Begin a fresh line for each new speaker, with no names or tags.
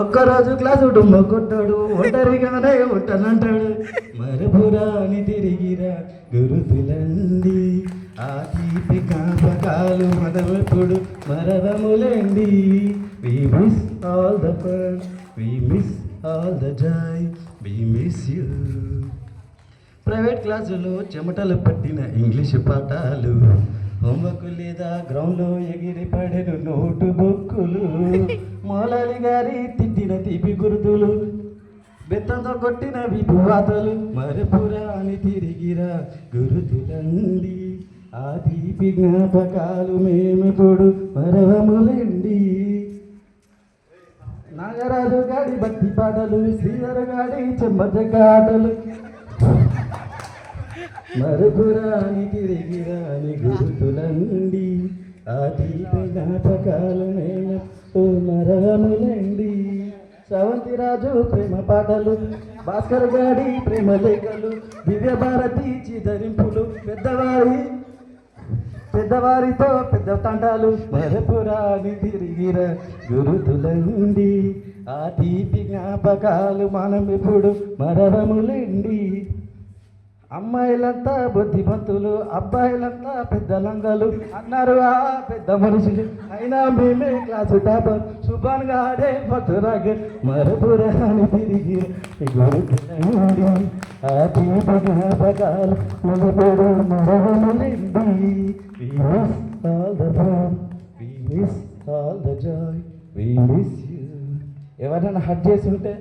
ఒక్కరోజు క్లాసు డుమ్మ కొట్టాడు, ఒంటరిగానే ఉంటానంటాడు. మరపురాని తిరిగిరా గురుతులండి, ఆ తీపి జ్ఞాపకాలు మనమెప్పుడు మరవములేండి. We miss all the fun, we miss all the joy, we miss you. Private క్లాసులో చెమటలు పట్టిన ఇంగ్లీషు పాఠాలు, హోంవర్క్ లేదా గ్రౌండ్లో ఎగిరి పడిన నోటు బుక్కులు, మౌలాలి గారి తిట్టిన తీపి గుర్తులు, బెత్తంతో కొట్టిన విపువాతలు. మరపురాని తిరిగిరా గురుతులండి, ఆ తీపి జ్ఞాపకాలు మేమిప్పుడు మరవములండి. నాగరాజు గాడి భక్తి పాటలు, శ్రీధర గాడి చెమ్మచక్క ఆటలు, మరపురాని తిరిగిరాని గుర్తులండి, ఆ తీపి జ్ఞాపకాలు మేమిప్పుడు మరవములండి. శ్రవంతిరాజు ప్రేమ పాటలు, భాస్కర్ గాడి ప్రేమ లేఖలు, దివ్య భారతి చిదరింపులు, పెద్దవారితో పెద్ద తండాలు. మరపురాని తిరిగిర గురుతులండి, ఆ తీపి జ్ఞాపకాలు మనం ఇప్పుడు మరవములండి. అమ్మాయిలంతా బుద్ధిమంతులు, అబ్బాయిలంతా పెద్ద లంగలు అన్నారు ఆ పెద్ద మనుషులు. అయినా మేమే క్లాసు టాపర్, శుభాన్ గాడే పట్టురాగ. మరపురాని తిరిగి గురుతులండి, ఆ తీపి జ్ఞాపకాలు మనప్పుడు మరవములండి. We miss all the fun, we miss all the joy, we miss you. ఎవరైనా హట్ చేసి ఉంటే